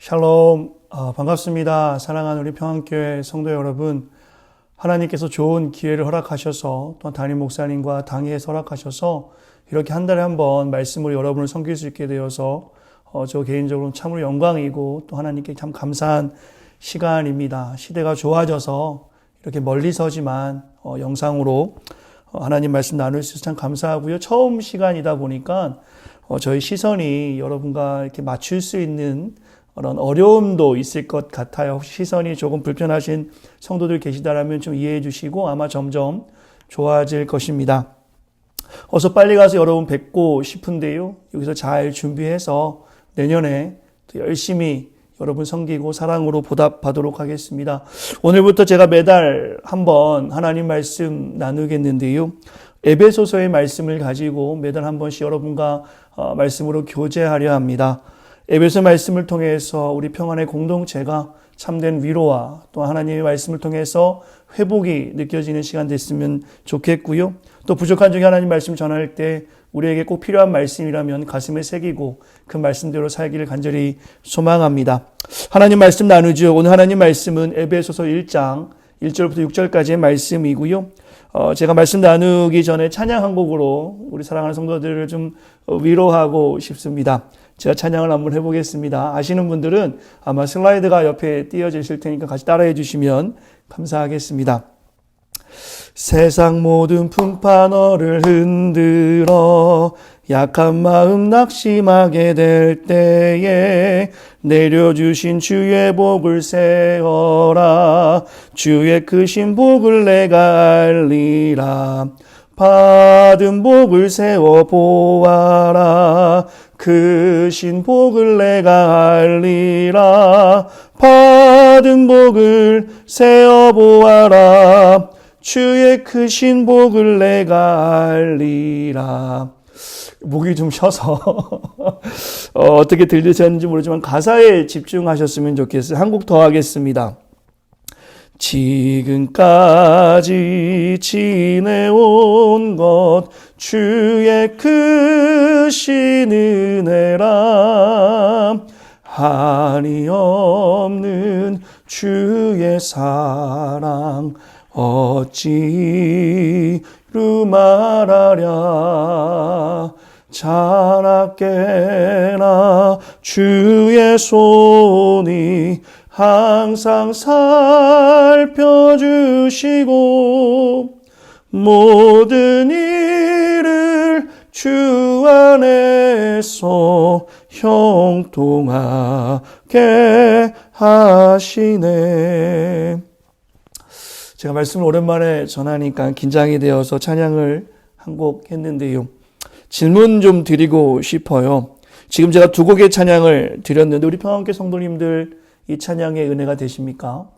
샬롬, 반갑습니다. 사랑하는 우리 평안교회 성도 여러분, 하나님께서 좋은 기회를 허락하셔서 또 담임 목사님과 당회에서 허락하셔서 이렇게 한 달에 한 번 말씀으로 여러분을 섬길 수 있게 되어서 저 개인적으로 참으로 영광이고 또 하나님께 참 감사한 시간입니다. 시대가 좋아져서 이렇게 멀리서지만 영상으로 하나님 말씀 나눌 수 있어서 참 감사하고요. 처음 시간이다 보니까 저희 시선이 여러분과 이렇게 맞출 수 있는 그런 어려움도 있을 것 같아요. 혹시 시선이 조금 불편하신 성도들 계시다라면 좀 이해해 주시고 아마 점점 좋아질 것입니다. 어서 빨리 가서 여러분 뵙고 싶은데요. 여기서 잘 준비해서 내년에 또 열심히 여러분 섬기고 사랑으로 보답하도록 하겠습니다. 오늘부터 제가 매달 한번 하나님 말씀 나누겠는데요. 에베소서의 말씀을 가지고 매달 한 번씩 여러분과 말씀으로 교제하려 합니다. 에베소 말씀을 통해서 우리 평안의 공동체가 참된 위로와 또 하나님의 말씀을 통해서 회복이 느껴지는 시간 됐으면 좋겠고요. 또 부족한 중에 하나님 말씀 전할 때 우리에게 꼭 필요한 말씀이라면 가슴에 새기고 그 말씀대로 살기를 간절히 소망합니다. 하나님 말씀 나누죠. 오늘 하나님 말씀은 에베소서 1장 1절부터 6절까지의 말씀이고요. 제가 말씀 나누기 전에 찬양 한 곡으로 우리 사랑하는 성도들을 좀 위로하고 싶습니다. 제가 찬양을 한번 해보겠습니다. 아시는 분들은 아마 슬라이드가 옆에 띄어져 있을 테니까 같이 따라해 주시면 감사하겠습니다. 세상 모든 풍파 너를 흔들어 약한 마음 낙심하게 될 때에 내려주신 주의 복을 세어라. 주의 크신 복을 내가 알리라. 받은 복을 세워 보아라. 크신 복을 내가 알리라. 받은 복을 세워 보아라. 주의 크신 복을 내가 알리라. 목이 좀 쉬어서 어떻게 들리셨는지 모르지만 가사에 집중하셨으면 좋겠어요. 한 곡 더 하겠습니다. 지금까지 지내온 것 주의 크신 은혜라. 한이 없는 주의 사랑 어찌 이루 말하랴. 자나깨나 주의 손이 항상 살펴주시고 모든 일을 주 안에서 형통하게 하시네. 제가 말씀을 오랜만에 전하니까 긴장이 되어서 찬양을 한 곡 했는데요. 질문 좀 드리고 싶어요. 지금 제가 두 곡의 찬양을 드렸는데 우리 평안교회 성도님들 이 찬양의 은혜가 되십니까?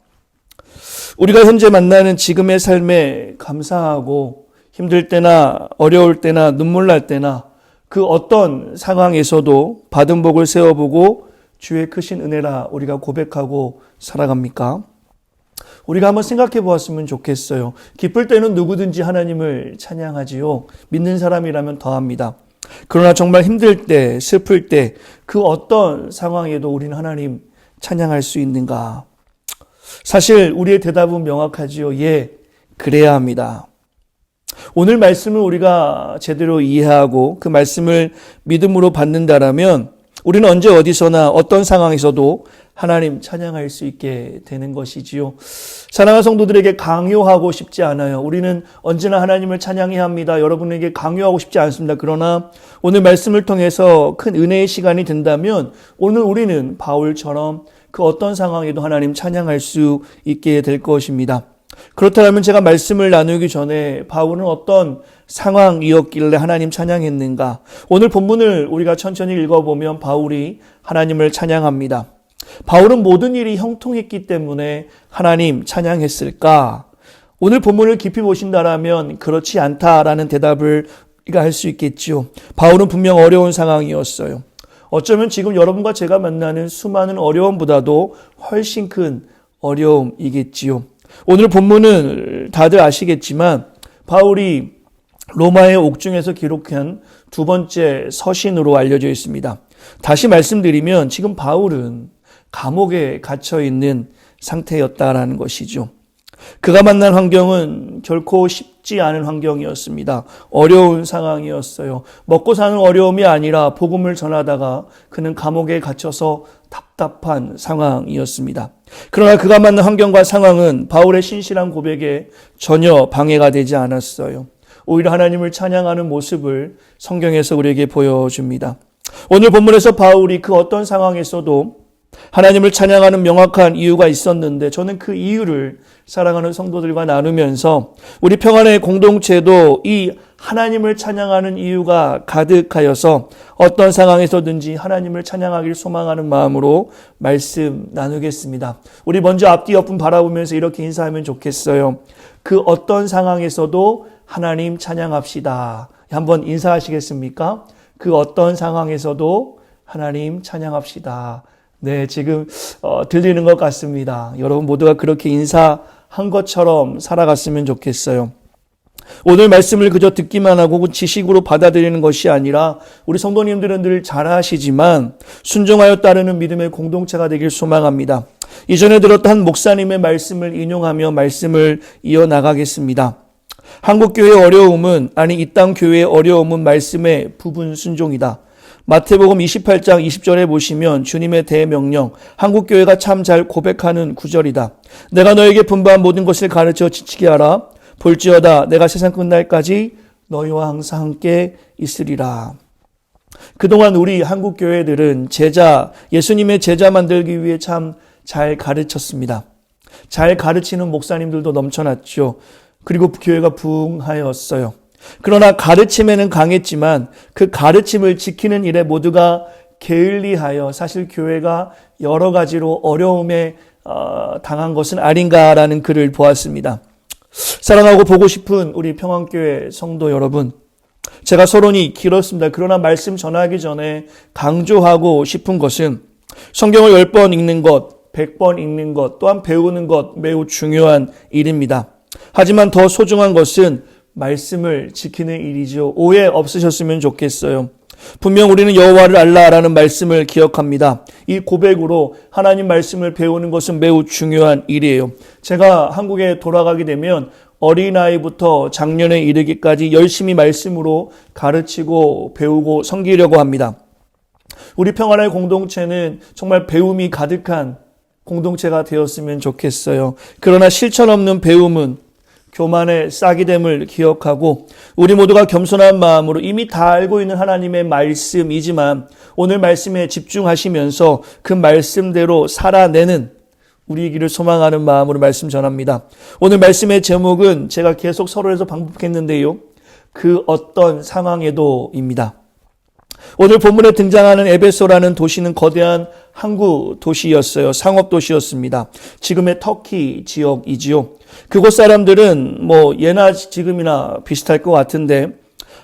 우리가 현재 만나는 지금의 삶에 감사하고 힘들 때나 어려울 때나 눈물 날 때나 그 어떤 상황에서도 받은 복을 세워보고 주의 크신 은혜라 우리가 고백하고 살아갑니까? 우리가 한번 생각해 보았으면 좋겠어요. 기쁠 때는 누구든지 하나님을 찬양하지요. 믿는 사람이라면 더합니다. 그러나 정말 힘들 때, 슬플 때, 그 어떤 상황에도 우리는 하나님 찬양할 수 있는가? 사실 우리의 대답은 명확하지요. 예, 그래야 합니다. 오늘 말씀을 우리가 제대로 이해하고 그 말씀을 믿음으로 받는다라면 우리는 언제 어디서나 어떤 상황에서도 하나님 찬양할 수 있게 되는 것이지요. 사랑하는 성도들에게 강요하고 싶지 않아요. 우리는 언제나 하나님을 찬양해야 합니다. 여러분에게 강요하고 싶지 않습니다. 그러나 오늘 말씀을 통해서 큰 은혜의 시간이 된다면 오늘 우리는 바울처럼 그 어떤 상황에도 하나님 찬양할 수 있게 될 것입니다. 그렇다면 제가 말씀을 나누기 전에 바울은 어떤 상황이었길래 하나님 찬양했는가? 오늘 본문을 우리가 천천히 읽어보면 바울이 하나님을 찬양합니다. 바울은 모든 일이 형통했기 때문에 하나님 찬양했을까? 오늘 본문을 깊이 보신다라면 그렇지 않다라는 대답을 우리가 할 수 있겠죠. 바울은 분명 어려운 상황이었어요. 어쩌면 지금 여러분과 제가 만나는 수많은 어려움보다도 훨씬 큰 어려움이겠지요. 오늘 본문은 다들 아시겠지만 바울이 로마의 옥중에서 기록한 두 번째 서신으로 알려져 있습니다. 다시 말씀드리면 지금 바울은 감옥에 갇혀 있는 상태였다라는 것이죠. 그가 만난 환경은 결코 쉽지 않은 환경이었습니다. 어려운 상황이었어요. 먹고 사는 어려움이 아니라 복음을 전하다가 그는 감옥에 갇혀서 답답한 상황이었습니다. 그러나 그가 만난 환경과 상황은 바울의 신실한 고백에 전혀 방해가 되지 않았어요. 오히려 하나님을 찬양하는 모습을 성경에서 우리에게 보여줍니다. 오늘 본문에서 바울이 그 어떤 상황에서도 하나님을 찬양하는 명확한 이유가 있었는데 저는 그 이유를 사랑하는 성도들과 나누면서 우리 평안의 공동체도 이 하나님을 찬양하는 이유가 가득하여서 어떤 상황에서든지 하나님을 찬양하기를 소망하는 마음으로 말씀 나누겠습니다. 우리 먼저 앞뒤 옆분 바라보면서 이렇게 인사하면 좋겠어요. 그 어떤 상황에서도 하나님 찬양합시다. 한번 인사하시겠습니까? 그 어떤 상황에서도 하나님 찬양합시다. 네, 지금 들리는 것 같습니다. 여러분 모두가 그렇게 인사한 것처럼 살아갔으면 좋겠어요. 오늘 말씀을 그저 듣기만 하고 지식으로 받아들이는 것이 아니라 우리 성도님들은 늘 잘 아시지만 순종하여 따르는 믿음의 공동체가 되길 소망합니다. 이전에 들었던 한 목사님의 말씀을 인용하며 말씀을 이어나가겠습니다. 한국교회의 어려움은 이 땅 교회의 어려움은 말씀의 부분 순종이다. 마태복음 28장 20절에 보시면 주님의 대명령, 한국교회가 참 잘 고백하는 구절이다. 내가 너에게 분부한 모든 것을 가르쳐 지키게 하라. 볼지어다 내가 세상 끝날까지 너희와 항상 함께 있으리라. 그동안 우리 한국교회들은 예수님의 제자 만들기 위해 참 잘 가르쳤습니다. 잘 가르치는 목사님들도 넘쳐났죠. 그리고 교회가 부흥하였어요. 그러나 가르침에는 강했지만 그 가르침을 지키는 일에 모두가 게을리하여 사실 교회가 여러 가지로 어려움에 당한 것은 아닌가라는 글을 보았습니다. 사랑하고 보고 싶은 우리 평안교회 성도 여러분, 제가 서론이 길었습니다. 그러나 말씀 전하기 전에 강조하고 싶은 것은 성경을 10번 읽는 것, 100번 읽는 것, 또한 배우는 것 매우 중요한 일입니다. 하지만 더 소중한 것은 말씀을 지키는 일이죠. 오해 없으셨으면 좋겠어요. 분명 우리는 여호와를 알라라는 말씀을 기억합니다. 이 고백으로 하나님 말씀을 배우는 것은 매우 중요한 일이에요. 제가 한국에 돌아가게 되면 어린아이부터 장년에 이르기까지 열심히 말씀으로 가르치고 배우고 섬기려고 합니다. 우리 평안의 공동체는 정말 배움이 가득한 공동체가 되었으면 좋겠어요. 그러나 실천 없는 배움은 교만의 싹이됨을 기억하고 우리 모두가 겸손한 마음으로 이미 다 알고 있는 하나님의 말씀이지만 오늘 말씀에 집중하시면서 그 말씀대로 살아내는 우리이기를 소망하는 마음으로 말씀 전합니다. 오늘 말씀의 제목은 제가 계속 서론에서 반복했는데요. 그 어떤 상황에도입니다. 오늘 본문에 등장하는 에베소라는 도시는 거대한 항구 도시였어요. 상업 도시였습니다. 지금의 터키 지역이지요. 그곳 사람들은 예나 지금이나 비슷할 것 같은데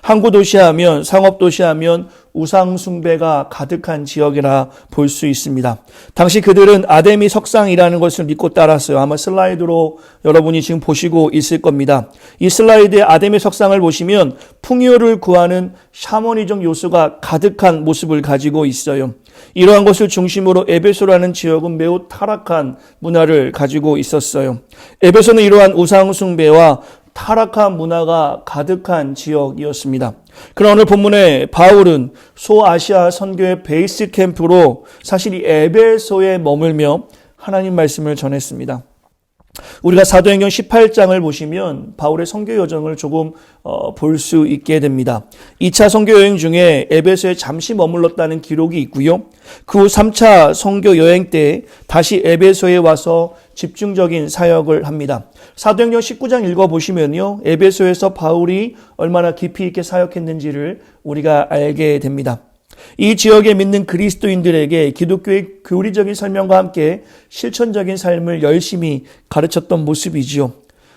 항구 도시하면 상업 도시하면 우상 숭배가 가득한 지역이라 볼 수 있습니다. 당시 그들은 아데미 석상이라는 것을 믿고 따랐어요. 아마 슬라이드로 여러분이 지금 보시고 있을 겁니다. 이 슬라이드에 아데미 석상을 보시면 풍요를 구하는 샤머니즘 요소가 가득한 모습을 가지고 있어요. 이러한 것을 중심으로 에베소라는 지역은 매우 타락한 문화를 가지고 있었어요. 에베소는 이러한 우상 숭배와 타락한 문화가 가득한 지역이었습니다. 그러나 오늘 본문에 바울은 소아시아 선교의 베이스 캠프로 사실 이 에베소에 머물며 하나님 말씀을 전했습니다. 우리가 사도행전 18장을 보시면 바울의 선교 여정을 조금 볼 수 있게 됩니다. 2차 선교 여행 중에 에베소에 잠시 머물렀다는 기록이 있고요. 그 후 3차 선교 여행 때 다시 에베소에 와서 집중적인 사역을 합니다. 사도행전 19장 읽어보시면요. 에베소에서 바울이 얼마나 깊이 있게 사역했는지를 우리가 알게 됩니다. 이 지역에 믿는 그리스도인들에게 기독교의 교리적인 설명과 함께 실천적인 삶을 열심히 가르쳤던 모습이지요.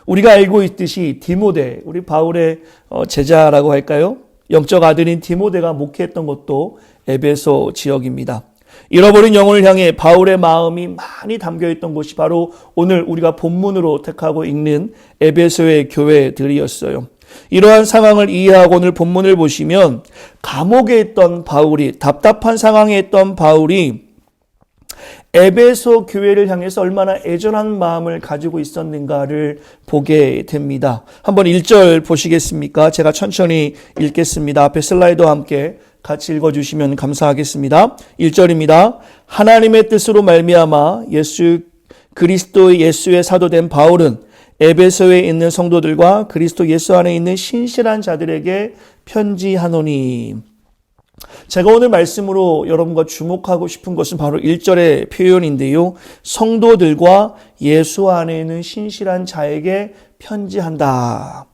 우리가 알고 있듯이 디모데, 우리 바울의 제자라고 할까요? 영적 아들인 디모데가 목회했던 것도 에베소 지역입니다. 잃어버린 영혼을 향해 바울의 마음이 많이 담겨있던 곳이 바로 오늘 우리가 본문으로 택하고 읽는 에베소의 교회들이었어요. 이러한 상황을 이해하고 오늘 본문을 보시면 감옥에 있던 바울이 답답한 상황에 있던 바울이 에베소 교회를 향해서 얼마나 애절한 마음을 가지고 있었는가를 보게 됩니다. 한번 1절 보시겠습니까? 제가 천천히 읽겠습니다. 앞에 슬라이드와 함께 같이 읽어주시면 감사하겠습니다. 1절입니다. 하나님의 뜻으로 말미암아 예수 그리스도 예수의 사도된 바울은 에베소에 있는 성도들과 그리스도 예수 안에 있는 신실한 자들에게 편지하노니. 제가 오늘 말씀으로 여러분과 주목하고 싶은 것은 바로 1절의 표현인데요. 성도들과 예수 안에 있는 신실한 자에게 편지한다.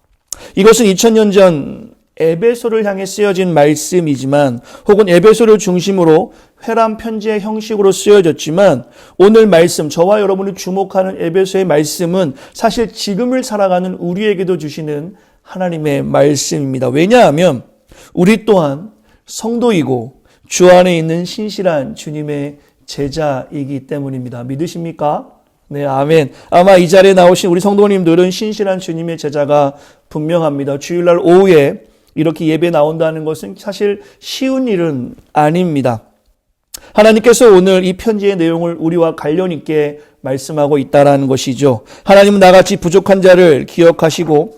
이것은 2000년 전 에베소를 향해 쓰여진 말씀이지만, 혹은 에베소를 중심으로 회람 편지의 형식으로 쓰여졌지만, 오늘 말씀, 저와 여러분이 주목하는 에베소의 말씀은 사실 지금을 살아가는 우리에게도 주시는 하나님의 말씀입니다. 왜냐하면 우리 또한 성도이고 주 안에 있는 신실한 주님의 제자이기 때문입니다. 믿으십니까? 네, 아멘. 아마 이 자리에 나오신 우리 성도님들은 신실한 주님의 제자가 분명합니다. 주일날 오후에 이렇게 예배 나온다는 것은 사실 쉬운 일은 아닙니다. 하나님께서 오늘 이 편지의 내용을 우리와 관련 있게 말씀하고 있다는 것이죠. 하나님은 나같이 부족한 자를 기억하시고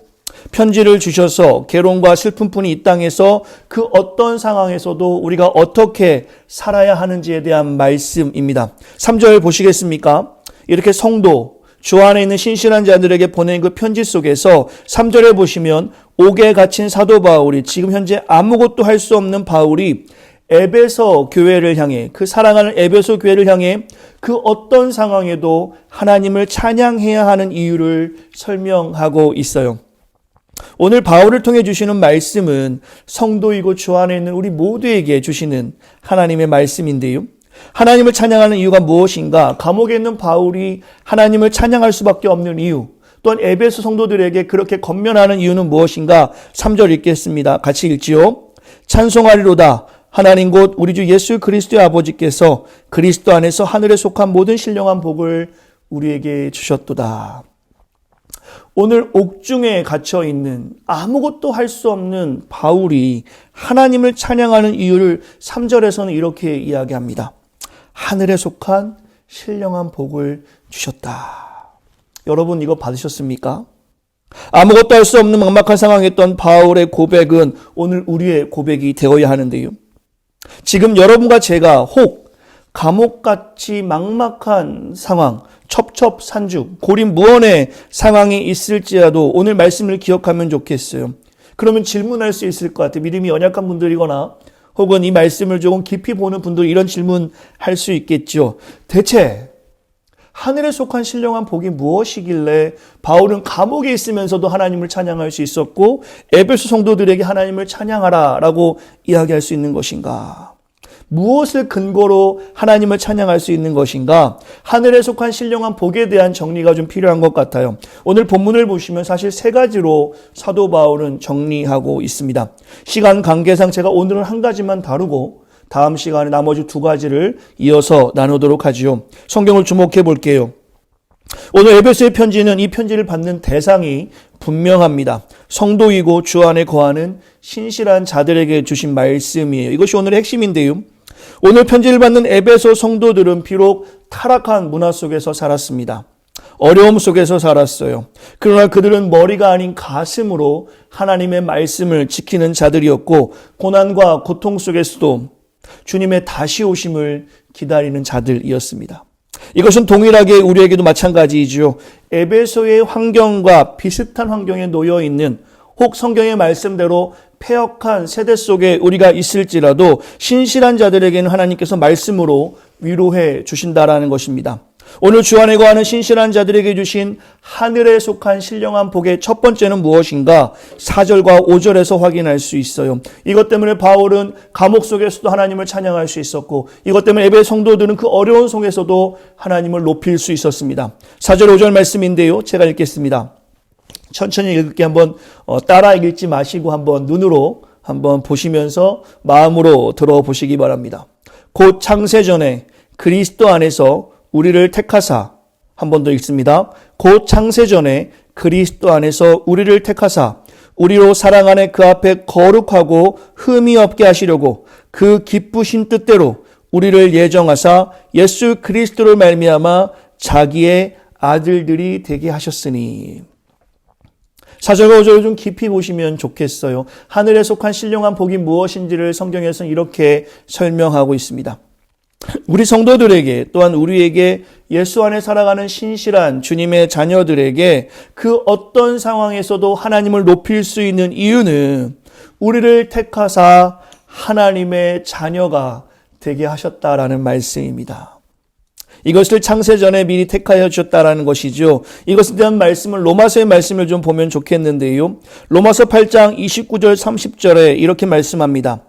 편지를 주셔서 괴로움과 슬픔뿐이 이 땅에서 그 어떤 상황에서도 우리가 어떻게 살아야 하는지에 대한 말씀입니다. 3절 보시겠습니까? 이렇게 성도, 주 안에 있는 신실한 자들에게 보낸 그 편지 속에서 3절에 보시면 옥에 갇힌 사도 바울이, 지금 현재 아무것도 할 수 없는 바울이 에베소 교회를 향해, 그 사랑하는 에베소 교회를 향해 그 어떤 상황에도 하나님을 찬양해야 하는 이유를 설명하고 있어요. 오늘 바울을 통해 주시는 말씀은 성도이고 주 안에 있는 우리 모두에게 주시는 하나님의 말씀인데요. 하나님을 찬양하는 이유가 무엇인가? 감옥에 있는 바울이 하나님을 찬양할 수밖에 없는 이유, 또한 에베소 성도들에게 그렇게 권면하는 이유는 무엇인가? 3절 읽겠습니다. 같이 읽지요. 찬송하리로다. 하나님 곧 우리 주 예수 그리스도의 아버지께서 그리스도 안에서 하늘에 속한 모든 신령한 복을 우리에게 주셨도다. 오늘 옥중에 갇혀 있는 아무것도 할 수 없는 바울이 하나님을 찬양하는 이유를 3절에서는 이렇게 이야기합니다. 하늘에 속한 신령한 복을 주셨다. 여러분, 이거 받으셨습니까? 아무것도 할 수 없는 막막한 상황에 있던 바울의 고백은 오늘 우리의 고백이 되어야 하는데요. 지금 여러분과 제가 혹 감옥같이 막막한 상황, 첩첩산중, 고립무원의 상황이 있을지라도 오늘 말씀을 기억하면 좋겠어요. 그러면 질문할 수 있을 것 같아요. 믿음이 연약한 분들이거나 혹은 이 말씀을 조금 깊이 보는 분들 이런 질문 할 수 있겠죠. 대체 하늘에 속한 신령한 복이 무엇이길래 바울은 감옥에 있으면서도 하나님을 찬양할 수 있었고 에베소 성도들에게 하나님을 찬양하라 라고 이야기할 수 있는 것인가? 무엇을 근거로 하나님을 찬양할 수 있는 것인가? 하늘에 속한 신령한 복에 대한 정리가 좀 필요한 것 같아요. 오늘 본문을 보시면 사실 3가지로 사도 바울은 정리하고 있습니다. 시간 관계상 제가 오늘은 한 가지만 다루고 다음 시간에 나머지 2가지를 이어서 나누도록 하지요. 성경을 주목해 볼게요. 오늘 에베소의 편지는 이 편지를 받는 대상이 분명합니다. 성도이고 주 안에 거하는 신실한 자들에게 주신 말씀이에요. 이것이 오늘의 핵심인데요. 오늘 편지를 받는 에베소 성도들은 비록 타락한 문화 속에서 살았습니다. 어려움 속에서 살았어요. 그러나 그들은 머리가 아닌 가슴으로 하나님의 말씀을 지키는 자들이었고 고난과 고통 속에서도 주님의 다시 오심을 기다리는 자들이었습니다. 이것은 동일하게 우리에게도 마찬가지이죠. 에베소의 환경과 비슷한 환경에 놓여 있는 혹 성경의 말씀대로 패역한 세대 속에 우리가 있을지라도 신실한 자들에게는 하나님께서 말씀으로 위로해 주신다라는 것입니다. 오늘 주 안에 거하는 신실한 자들에게 주신 하늘에 속한 신령한 복의 첫 번째는 무엇인가? 4절과 5절에서 확인할 수 있어요. 이것 때문에 바울은 감옥 속에서도 하나님을 찬양할 수 있었고 이것 때문에 에베소 성도들은 그 어려운 속에서도 하나님을 높일 수 있었습니다. 4절 5절 말씀인데요. 제가 읽겠습니다. 천천히 읽을게. 한번 따라 읽지 마시고 한번 눈으로 한번 보시면서 마음으로 들어보시기 바랍니다. 곧 창세전에 그리스도 안에서 우리를 택하사, 한 번 더 읽습니다. 곧 창세전에 그리스도 안에서 우리를 택하사 우리로 사랑 안에 그 앞에 거룩하고 흠이 없게 하시려고 그 기쁘신 뜻대로 우리를 예정하사 예수 그리스도를 말미암아 자기의 아들들이 되게 하셨으니. 4절과 5절을 좀 깊이 보시면 좋겠어요. 하늘에 속한 신령한 복이 무엇인지를 성경에서는 이렇게 설명하고 있습니다. 우리 성도들에게, 또한 우리에게, 예수 안에 살아가는 신실한 주님의 자녀들에게 그 어떤 상황에서도 하나님을 높일 수 있는 이유는 우리를 택하사 하나님의 자녀가 되게 하셨다라는 말씀입니다. 이것을 창세전에 미리 택하여 주셨다라는 것이죠. 이것에 대한 말씀을 로마서의 말씀을 좀 보면 좋겠는데요. 로마서 8장 29절 30절에 이렇게 말씀합니다.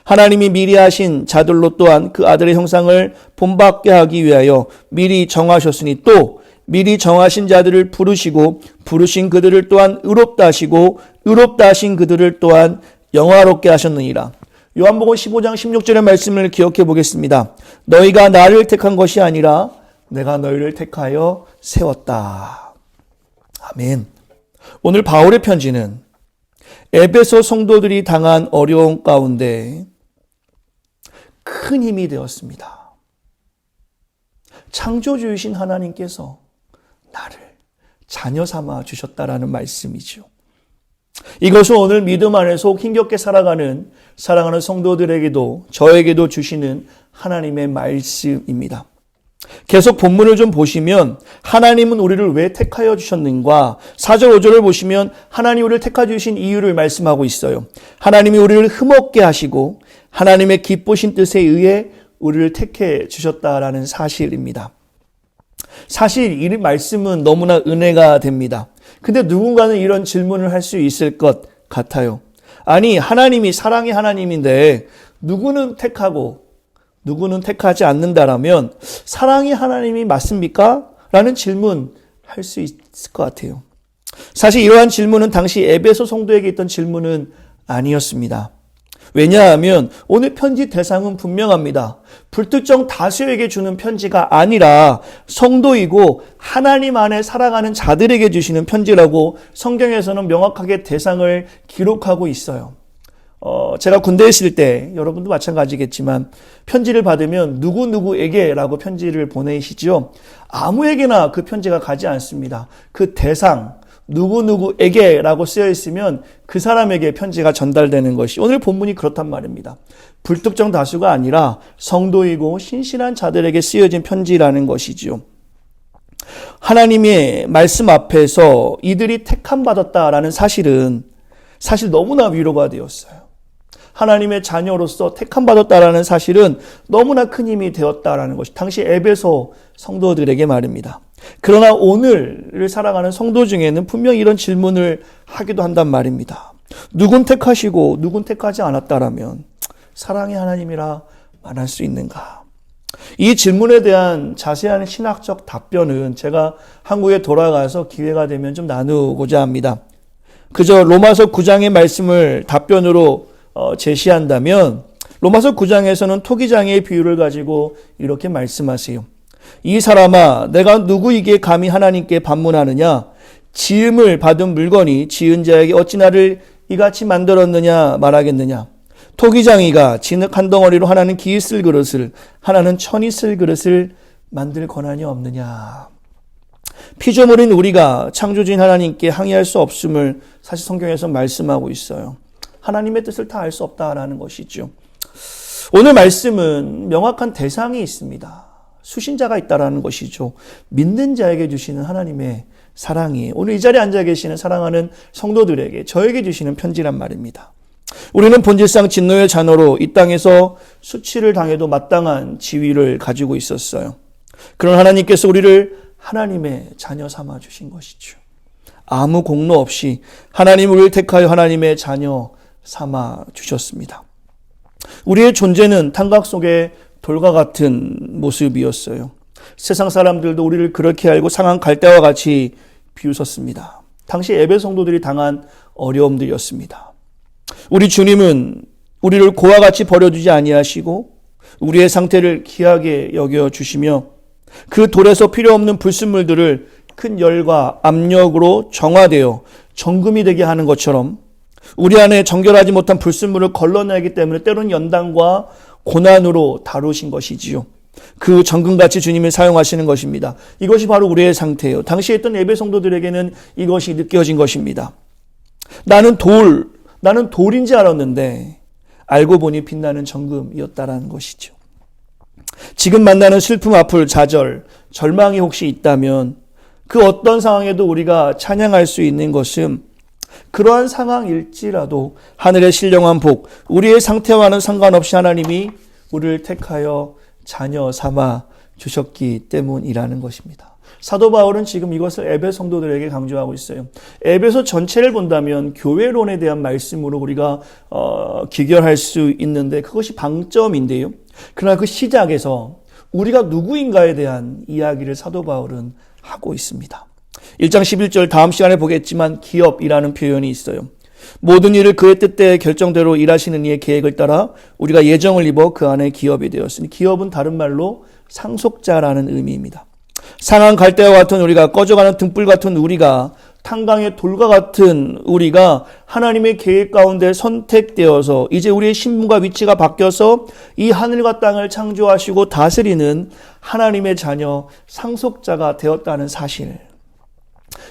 하나님이 미리 하신 자들로 또한 그 아들의 형상을 본받게 하기 위하여 미리 정하셨으니 또 미리 정하신 자들을 부르시고 부르신 그들을 또한 의롭다 하시고 의롭다 하신 그들을 또한 영화롭게 하셨느니라. 요한복음 15장 16절의 말씀을 기억해 보겠습니다. 너희가 나를 택한 것이 아니라 내가 너희를 택하여 세웠다. 아멘. 오늘 바울의 편지는 에베소 성도들이 당한 어려움 가운데 큰 힘이 되었습니다. 창조주이신 하나님께서 나를 자녀 삼아 주셨다라는 말씀이죠. 이것은 오늘 믿음 안에서 힘겹게 살아가는 사랑하는 성도들에게도 저에게도 주시는 하나님의 말씀입니다. 계속 본문을 좀 보시면 하나님은 우리를 왜 택하여 주셨는가, 4절 5절을 보시면 하나님이 우리를 택하여 주신 이유를 말씀하고 있어요. 하나님이 우리를 흠없게 하시고 하나님의 기쁘신 뜻에 의해 우리를 택해 주셨다라는 사실입니다. 사실 이 말씀은 너무나 은혜가 됩니다. 근데 누군가는 이런 질문을 할 수 있을 것 같아요. 아니, 하나님이 사랑의 하나님인데 누구는 택하고 누구는 택하지 않는다라면 사랑의 하나님이 맞습니까? 라는 질문 할 수 있을 것 같아요. 사실 이러한 질문은 당시 에베소 성도에게 있던 질문은 아니었습니다. 왜냐하면 오늘 편지 대상은 분명합니다. 불특정 다수에게 주는 편지가 아니라 성도이고 하나님 안에 살아가는 자들에게 주시는 편지라고 성경에서는 명확하게 대상을 기록하고 있어요. 제가 군대에 있을 때 여러분도 마찬가지겠지만 편지를 받으면 누구누구에게라고 편지를 보내시죠. 아무에게나 그 편지가 가지 않습니다. 그 대상, 누구누구에게라고 쓰여 있으면 그 사람에게 편지가 전달되는 것이 오늘 본문이 그렇단 말입니다. 불특정 다수가 아니라 성도이고 신실한 자들에게 쓰여진 편지라는 것이죠. 하나님의 말씀 앞에서 이들이 택함 받았다라는 사실은 사실 너무나 위로가 되었어요. 하나님의 자녀로서 택함 받았다라는 사실은 너무나 큰 힘이 되었다라는 것이 당시 에베소 성도들에게 말입니다. 그러나 오늘을 살아가는 성도 중에는 분명히 이런 질문을 하기도 한단 말입니다. 누군 택하시고 누군 택하지 않았다라면 사랑의 하나님이라 말할 수 있는가? 이 질문에 대한 자세한 신학적 답변은 제가 한국에 돌아가서 기회가 되면 좀 나누고자 합니다. 그저 로마서 9장의 말씀을 답변으로 제시한다면 로마서 9장에서는 토기장의 비유를 가지고 이렇게 말씀하세요. 이 사람아, 내가 누구에게 감히 하나님께 반문하느냐? 지음을 받은 물건이 지은 자에게 어찌 나를 이같이 만들었느냐 말하겠느냐? 토기장이가 진흙 한 덩어리로 하나는 기 쓸 그릇을 하나는 천이 쓸 그릇을 만들 권한이 없느냐? 피조물인 우리가 창조주인 하나님께 항의할 수 없음을 사실 성경에서 말씀하고 있어요. 하나님의 뜻을 다 알 수 없다라는 것이죠. 오늘 말씀은 명확한 대상이 있습니다. 수신자가 있다라는 것이죠. 믿는 자에게 주시는 하나님의 사랑이 오늘 이 자리에 앉아 계시는 사랑하는 성도들에게 저에게 주시는 편지란 말입니다. 우리는 본질상 진노의 자녀로 이 땅에서 수치를 당해도 마땅한 지위를 가지고 있었어요. 그런 하나님께서 우리를 하나님의 자녀 삼아 주신 것이죠. 아무 공로 없이 하나님 우리를 택하여 하나님의 자녀 삼아 주셨습니다. 우리의 존재는 탄각 속의 돌과 같은 모습이었어요. 세상 사람들도 우리를 그렇게 알고 상한 갈대와 같이 비웃었습니다. 당시 에베소 성도들이 당한 어려움들이었습니다. 우리 주님은 우리를 고와 같이 버려두지 아니하시고 우리의 상태를 귀하게 여겨주시며 그 돌에서 필요 없는 불순물들을 큰 열과 압력으로 정화되어 정금이 되게 하는 것처럼 우리 안에 정결하지 못한 불순물을 걸러내기 때문에 때로는 연단과 고난으로 다루신 것이지요. 그 정금같이 주님을 사용하시는 것입니다. 이것이 바로 우리의 상태예요. 당시에 있던 예배 성도들에게는 이것이 느껴진 것입니다. 나는 돌인지 알았는데 알고 보니 빛나는 정금이었다라는 것이죠. 지금 만나는 슬픔, 아픔, 좌절, 절망이 혹시 있다면 그 어떤 상황에도 우리가 찬양할 수 있는 것은 그러한 상황일지라도 하늘의 신령한 복, 우리의 상태와는 상관없이 하나님이 우리를 택하여 자녀 삼아 주셨기 때문이라는 것입니다. 사도 바울은 지금 이것을 에베소 성도들에게 강조하고 있어요. 에베소 전체를 본다면 교회론에 대한 말씀으로 우리가 기결할 수 있는데 그것이 방점인데요. 그러나 그 시작에서 우리가 누구인가에 대한 이야기를 사도 바울은 하고 있습니다. 1장 11절 다음 시간에 보겠지만 기업이라는 표현이 있어요. 모든 일을 그의 뜻대의 결정대로 일하시는 이의 계획을 따라 우리가 예정을 입어 그 안에 기업이 되었으니 기업은 다른 말로 상속자라는 의미입니다. 상한 갈대와 같은 우리가, 꺼져가는 등불 같은 우리가, 탄광의 돌과 같은 우리가 하나님의 계획 가운데 선택되어서 이제 우리의 신분과 위치가 바뀌어서 이 하늘과 땅을 창조하시고 다스리는 하나님의 자녀 상속자가 되었다는 사실.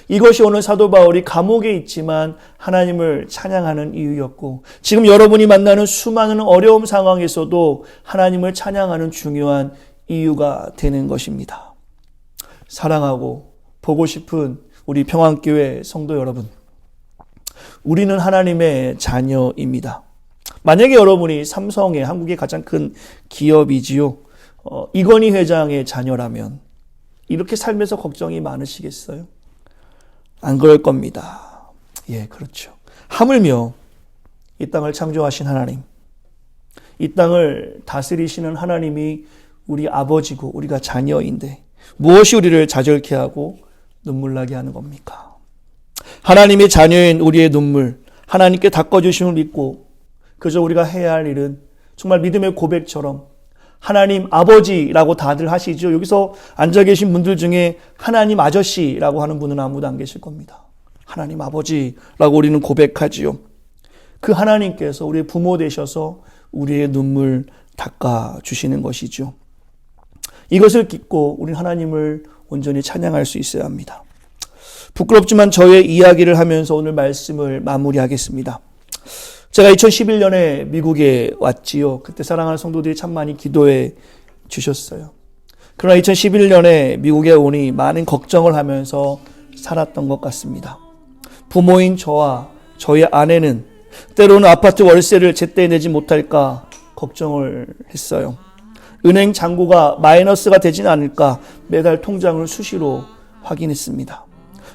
이것이 오늘 사도 바울이 감옥에 있지만 하나님을 찬양하는 이유였고 지금 여러분이 만나는 수많은 어려움 상황에서도 하나님을 찬양하는 중요한 이유가 되는 것입니다. 사랑하고 보고 싶은 우리 평안교회 성도 여러분, 우리는 하나님의 자녀입니다. 만약에 여러분이 삼성의 한국의 가장 큰 기업이지요. 이건희 회장의 자녀라면 이렇게 살면서 걱정이 많으시겠어요? 안 그럴 겁니다. 예, 그렇죠. 하물며 이 땅을 창조하신 하나님, 이 땅을 다스리시는 하나님이 우리 아버지고 우리가 자녀인데 무엇이 우리를 좌절케 하고 눈물나게 하는 겁니까? 하나님의 자녀인 우리의 눈물, 하나님께 닦아주심을 믿고 그저 우리가 해야 할 일은 정말 믿음의 고백처럼 하나님 아버지라고 다들 하시죠. 여기서 앉아 계신 분들 중에 하나님 아저씨라고 하는 분은 아무도 안 계실 겁니다. 하나님 아버지라고 우리는 고백하지요. 그 하나님께서 우리의 부모 되셔서 우리의 눈물 닦아주시는 것이죠. 이것을 믿고 우리는 하나님을 온전히 찬양할 수 있어야 합니다. 부끄럽지만 저의 이야기를 하면서 오늘 말씀을 마무리하겠습니다. 제가 2011년에 미국에 왔지요. 그때 사랑하는 성도들이 참 많이 기도해 주셨어요. 그러나 2011년에 미국에 오니 많은 걱정을 하면서 살았던 것 같습니다. 부모인 저와 저희 아내는 때로는 아파트 월세를 제때 내지 못할까 걱정을 했어요. 은행 잔고가 마이너스가 되진 않을까 매달 통장을 수시로 확인했습니다.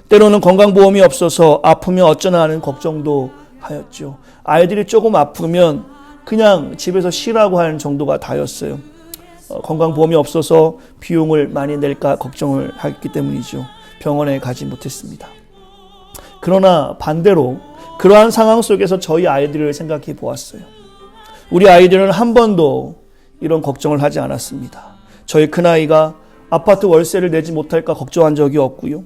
때로는 건강보험이 없어서 아프면 어쩌나 하는 걱정도 하였죠. 아이들이 조금 아프면 그냥 집에서 쉬라고 하는 정도가 다였어요. 건강보험이 없어서 비용을 많이 낼까 걱정을 했기 때문이죠. 병원에 가지 못했습니다. 그러나 반대로 그러한 상황 속에서 저희 아이들을 생각해 보았어요. 우리 아이들은 한 번도 이런 걱정을 하지 않았습니다. 저희 큰아이가 아파트 월세를 내지 못할까 걱정한 적이 없고요.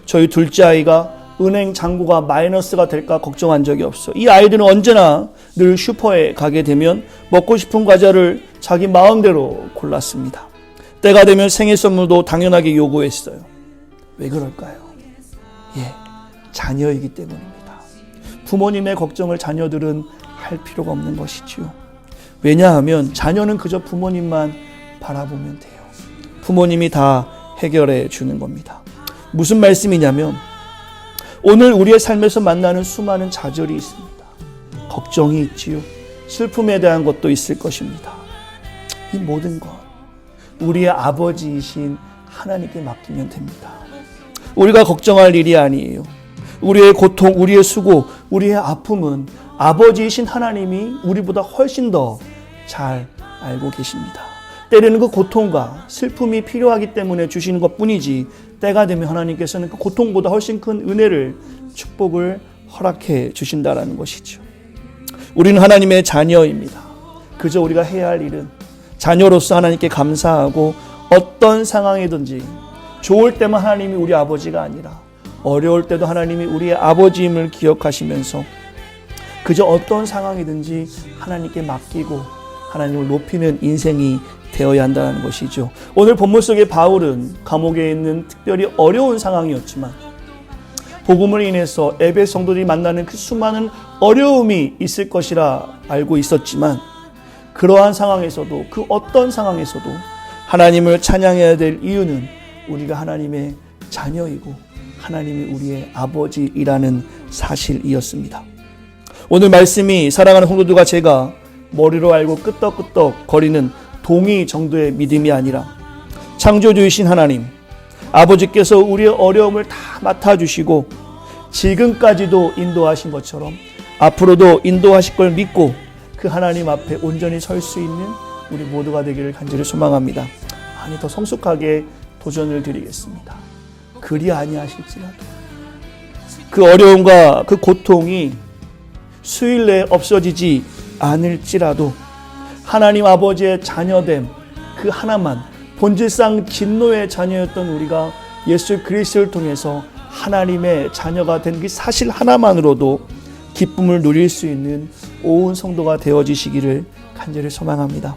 저희 둘째 아이가 은행 잔고가 마이너스가 될까 걱정한 적이 없어. 이 아이들은 언제나 늘 슈퍼에 가게 되면 먹고 싶은 과자를 자기 마음대로 골랐습니다. 때가 되면 생일 선물도 당연하게 요구했어요. 왜 그럴까요? 예, 자녀이기 때문입니다. 부모님의 걱정을 자녀들은 할 필요가 없는 것이지요. 왜냐하면 자녀는 그저 부모님만 바라보면 돼요. 부모님이 다 해결해 주는 겁니다. 무슨 말씀이냐면 오늘 우리의 삶에서 만나는 수많은 좌절이 있습니다. 걱정이 있지요. 슬픔에 대한 것도 있을 것입니다. 이 모든 것 우리의 아버지이신 하나님께 맡기면 됩니다. 우리가 걱정할 일이 아니에요. 우리의 고통, 우리의 수고, 우리의 아픔은 아버지이신 하나님이 우리보다 훨씬 더 잘 알고 계십니다. 때로는 그 고통과 슬픔이 필요하기 때문에 주시는 것뿐이지 때가 되면 하나님께서는 그 고통보다 훨씬 큰 은혜를, 축복을 허락해 주신다라는 것이죠. 우리는 하나님의 자녀입니다. 그저 우리가 해야 할 일은 자녀로서 하나님께 감사하고 어떤 상황이든지 좋을 때만 하나님이 우리 아버지가 아니라 어려울 때도 하나님이 우리의 아버지임을 기억하시면서 그저 어떤 상황이든지 하나님께 맡기고 하나님을 높이는 인생이 되어야 한다는 것이죠. 오늘 본문 속의 바울은 감옥에 있는 특별히 어려운 상황이었지만 복음을 인해서 에베소 성도들이 만나는 그 수많은 어려움이 있을 것이라 알고 있었지만 그러한 상황에서도 그 어떤 상황에서도 하나님을 찬양해야 될 이유는 우리가 하나님의 자녀이고 하나님이 우리의 아버지이라는 사실이었습니다. 오늘 말씀이 사랑하는 성도들과 제가 머리로 알고 끄떡끄떡 거리는 동의 정도의 믿음이 아니라 창조주이신 하나님 아버지께서 우리의 어려움을 다 맡아주시고 지금까지도 인도하신 것처럼 앞으로도 인도하실 걸 믿고 그 하나님 앞에 온전히 설 수 있는 우리 모두가 되기를 간절히 소망합니다. 아니 더 성숙하게 도전을 드리겠습니다. 그리 아니하실지라도 그 어려움과 그 고통이 수일 내에 없어지지 않을지라도 하나님 아버지의 자녀됨 그 하나만 본질상 진노의 자녀였던 우리가 예수 그리스도를 통해서 하나님의 자녀가 된 그 사실 하나만으로도 기쁨을 누릴 수 있는 온 성도가 되어지시기를 간절히 소망합니다.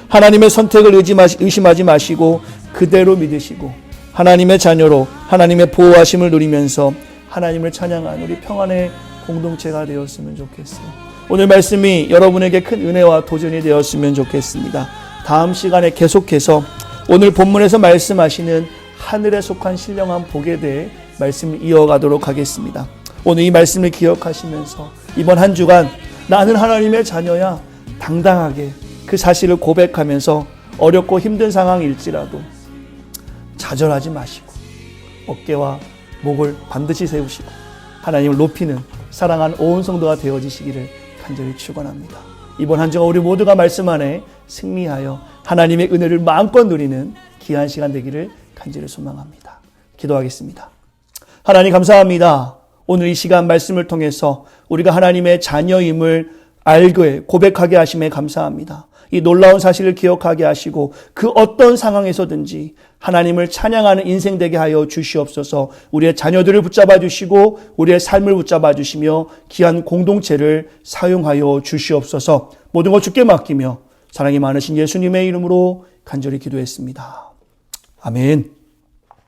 하나님의 선택을 의심하지 마시고 그대로 믿으시고 하나님의 자녀로 하나님의 보호하심을 누리면서 하나님을 찬양하는 우리 평안의 공동체가 되었으면 좋겠어요. 오늘 말씀이 여러분에게 큰 은혜와 도전이 되었으면 좋겠습니다. 다음 시간에 계속해서 오늘 본문에서 말씀하시는 하늘에 속한 신령한 복에 대해 말씀을 이어가도록 하겠습니다. 오늘 이 말씀을 기억하시면서 이번 한 주간 나는 하나님의 자녀야 당당하게 그 사실을 고백하면서 어렵고 힘든 상황일지라도 좌절하지 마시고 어깨와 목을 반드시 세우시고 하나님을 높이는 사랑하는 온 성도가 되어지시기를 간절히 축원합니다. 이번 한 주가 우리 모두가 말씀 안에 승리하여 하나님의 은혜를 마음껏 누리는 귀한 시간 되기를 간절히 소망합니다. 기도하겠습니다. 하나님 감사합니다. 오늘 이 시간 말씀을 통해서 우리가 하나님의 자녀임을 알게 고백하게 하심에 감사합니다. 이 놀라운 사실을 기억하게 하시고 그 어떤 상황에서든지 하나님을 찬양하는 인생 되게 하여 주시옵소서. 우리의 자녀들을 붙잡아 주시고 우리의 삶을 붙잡아 주시며 귀한 공동체를 사용하여 주시옵소서. 모든 것 주께 맡기며 사랑이 많으신 예수님의 이름으로 간절히 기도했습니다. 아멘.